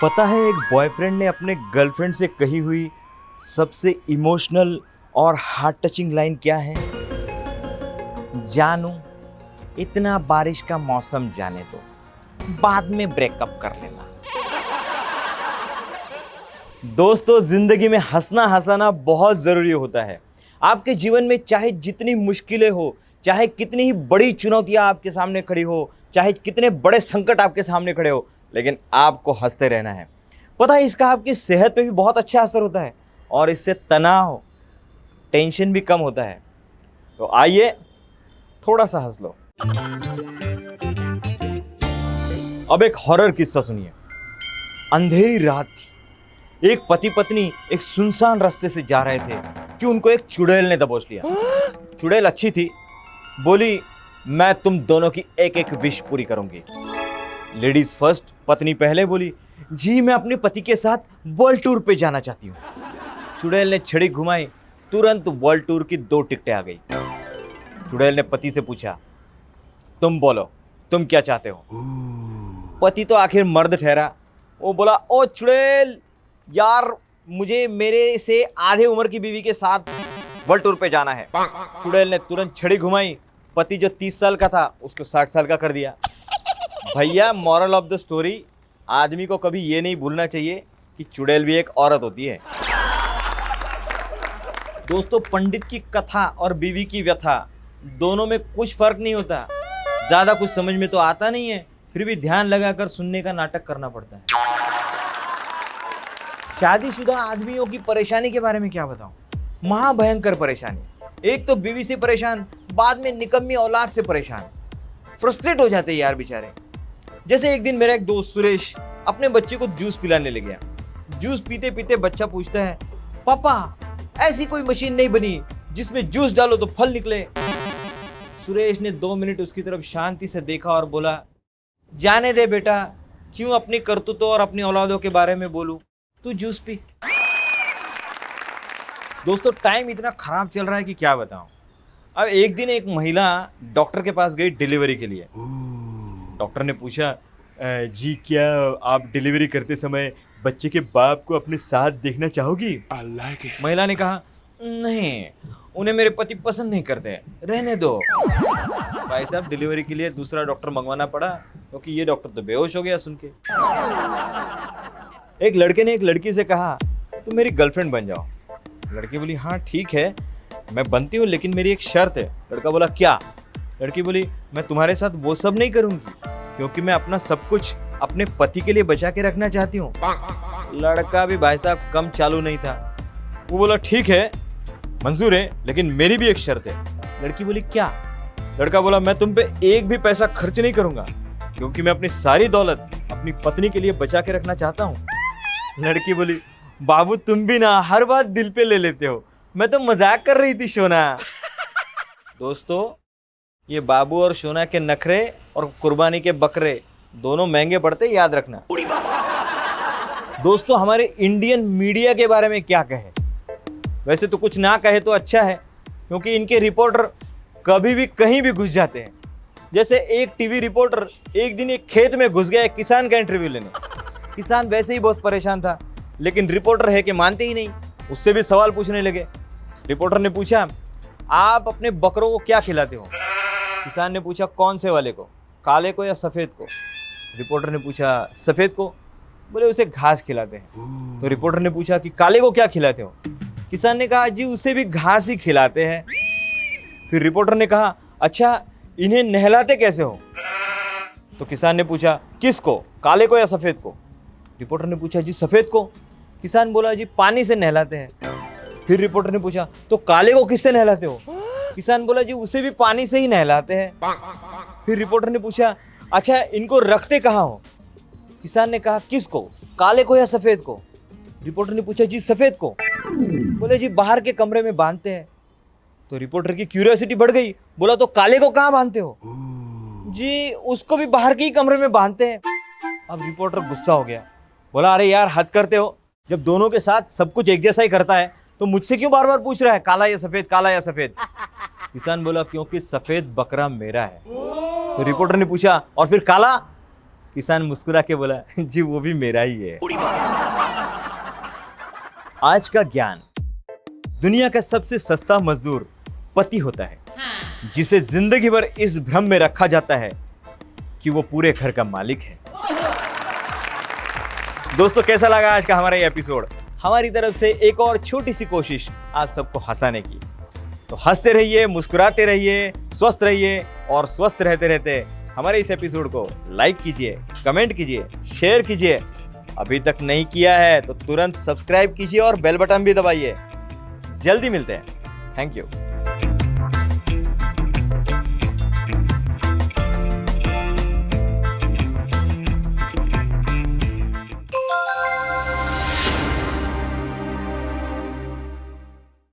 पता है एक बॉयफ्रेंड ने अपने गर्लफ्रेंड से कही हुई सबसे इमोशनल और हार्ट टचिंग लाइन क्या है? जानू, इतना बारिश का मौसम जाने दो, बाद में ब्रेकअप कर लेना। दोस्तों, जिंदगी में हंसना हंसाना बहुत जरूरी होता है। आपके जीवन में चाहे जितनी मुश्किलें हो, चाहे कितनी ही बड़ी चुनौतियां आपके सामने खड़ी हो, चाहे कितने बड़े संकट आपके सामने खड़े हो, लेकिन आपको हंसते रहना है। पता है, इसका आपकी सेहत पे भी बहुत अच्छा असर होता है और इससे तनाव, टेंशन भी कम होता है। तो आइए थोड़ा सा हंस लो। अब एक हॉरर किस्सा सुनिए। अंधेरी रात थी। एक पति पत्नी एक सुनसान रास्ते से जा रहे थे कि उनको एक चुड़ैल ने दबोच लिया। चुड़ैल अच्छी थी, बोली, मैं तुम दोनों की एक एक विश पूरी करूंगी। लेडीज फर्स्ट, पत्नी पहले बोली, जी मैं अपने पति के साथ वर्ल्ड टूर पे जाना चाहती हूँ। चुड़ैल ने छड़ी घुमाई, तुरंत वर्ल्ड टूर की 2 टिकटें आ गई। चुड़ैल ने पति से पूछा, तुम बोलो, तुम क्या चाहते हो? पति तो आखिर मर्द ठहरा। वो बोला, ओ चुड़ैल, यार मुझे मेरे से आधे उम्र की बीवी के साथ वर्ल्ड टूर पे जाना है। चुड़ैल ने तुरंत छड़ी घुमाई, पति जो 30 साल का था उसको 60 साल का कर दिया। भैया, मॉरल ऑफ द स्टोरी, आदमी को कभी ये नहीं भूलना चाहिए कि चुड़ैल भी एक औरत होती है। दोस्तों, पंडित की कथा और बीवी की व्यथा दोनों में कुछ फर्क नहीं होता। ज्यादा कुछ समझ में तो आता नहीं है, फिर भी ध्यान लगाकर सुनने का नाटक करना पड़ता है। शादीशुदा आदमियों की परेशानी के बारे में क्या बताऊं? महाभयंकर परेशानी। एक तो बीवी से परेशान, बाद में निकम्मी औलाद से परेशान। फ्रस्ट्रेट हो जाते हैं यार बेचारे। जैसे एक दिन मेरा एक दोस्त सुरेश अपने बच्चे को जूस पिलाने ले गया। जूस पीते पीते बच्चा पूछता है, पापा ऐसी कोई मशीन नहीं बनी जिसमें जूस डालो तो फल निकले? सुरेश ने 2 मिनट उसकी तरफ शांति से देखा और बोला, जाने दे बेटा, क्यों अपनी करतूतों और अपनी औलादों के बारे में बोलूं, तू जूस पी। दोस्तों, टाइम इतना खराब चल रहा है कि क्या बताऊं। अब एक दिन एक महिला डॉक्टर के पास गई डिलीवरी के लिए। डॉक्टर ने पूछा, जी क्या आप डिलीवरी करते समय बच्चे के बाप को अपने साथ देखना चाहोगी? महिला ने कहा, नहीं, उन्हें मेरे पति पसंद नहीं करते, रहने दो। भाई साहब, डिलीवरी के लिए दूसरा डॉक्टर मंगवाना पड़ा क्योंकि ये डॉक्टर तो बेहोश हो गया सुन के। एक लड़के ने एक लड़की से कहा, तुम मेरी गर्लफ्रेंड बन जाओ। लड़की बोली, हाँ ठीक है, मैं बनती हूँ, लेकिन मेरी एक शर्त है। लड़का बोला, क्या? लड़की बोली, मैं तुम्हारे साथ वो सब नहीं करूंगी क्योंकि मैं अपना सब कुछ अपने पति के लिए बचा के रखना चाहती हूँ। लड़का भी भाई साहब कम चालू नहीं था। वो बोला, ठीक है, मंजूर है, लेकिन मेरी भी एक शर्त है। लड़की बोली, क्या? लड़का बोला, मैं तुम पे एक भी पैसा खर्च नहीं करूंगा क्योंकि मैं अपनी सारी दौलत अपनी पत्नी के लिए बचा के रखना चाहता हूँ। लड़की बोली, बाबू तुम भी ना हर बात दिल पे ले लेते हो, मैं तो मजाक कर रही थी सोना। दोस्तों, ये बाबू और सोना के नखरे और कुर्बानी के बकरे दोनों महंगे पड़ते, याद रखना। दोस्तों, हमारे इंडियन मीडिया के बारे में क्या कहे? वैसे तो कुछ ना कहे तो अच्छा है क्योंकि इनके रिपोर्टर कभी भी कहीं भी घुस जाते हैं। जैसे एक टीवी रिपोर्टर एक दिन एक खेत में घुस गया एक किसान का इंटरव्यू लेने। किसान वैसे ही बहुत परेशान था, लेकिन रिपोर्टर है कि मानते ही नहीं, उससे भी सवाल पूछने लगे। रिपोर्टर ने पूछा, आप अपने बकरों को क्या खिलाते हो? किसान ने पूछा, कौन से वाले को, काले को या सफेद को? रिपोर्टर ने पूछा, सफेद को। बोले, उसे घास खिलाते हैं। तो रिपोर्टर ने पूछा कि काले को क्या खिलाते हो? किसान ने कहा, जी उसे भी घास ही खिलाते हैं। फिर रिपोर्टर ने कहा, अच्छा इन्हें नहलाते कैसे हो? तो किसान ने पूछा, किसको, काले को या सफेद को? रिपोर्टर ने पूछा, जी सफेद को। किसान बोला, जी पानी से नहलाते हैं। फिर रिपोर्टर ने पूछा, तो काले को किससे नहलाते हो? किसान बोला, जी उसे भी पानी से ही नहलाते हैं। फिर रिपोर्टर ने पूछा, अच्छा इनको रखते कहाँ हो? किसान ने कहा, किसको, काले को या सफेद को? रिपोर्टर ने पूछा, जी सफेद को। बोले, जी बाहर के कमरे में बांधते हैं। तो रिपोर्टर की क्यूरियोसिटी बढ़ गई, बोला, तो काले को कहाँ बांधते हो? जी उसको भी बाहर के ही कमरे में बांधते हैं। अब रिपोर्टर गुस्सा हो गया, बोला, अरे यार हद करते हो, जब दोनों के साथ सब कुछ एक जैसा ही करता है तो मुझसे क्यों बार बार पूछ रहा है काला या सफेद, काला या सफेद? किसान बोला, क्योंकि सफेद बकरा मेरा है। तो रिपोर्टर ने पूछा, और फिर काला? किसान मुस्कुरा के बोला, जी वो भी मेरा ही है। आज का ज्ञान, दुनिया का सबसे सस्ता मजदूर पति होता है, जिसे जिंदगी भर इस भ्रम में रखा जाता है कि वो पूरे घर का मालिक है। दोस्तों, कैसा लगा आज का हमारा ये एपिसोड? हमारी तरफ से एक और छोटी सी कोशिश आप सबको हंसाने की। तो हंसते रहिए, मुस्कुराते रहिए, स्वस्थ रहिए और स्वस्थ रहते रहते हमारे इस एपिसोड को लाइक कीजिए, कमेंट कीजिए, शेयर कीजिए। अभी तक नहीं किया है तो तुरंत सब्सक्राइब कीजिए और बेल बटन भी दबाइए। जल्दी मिलते हैं। Thank you.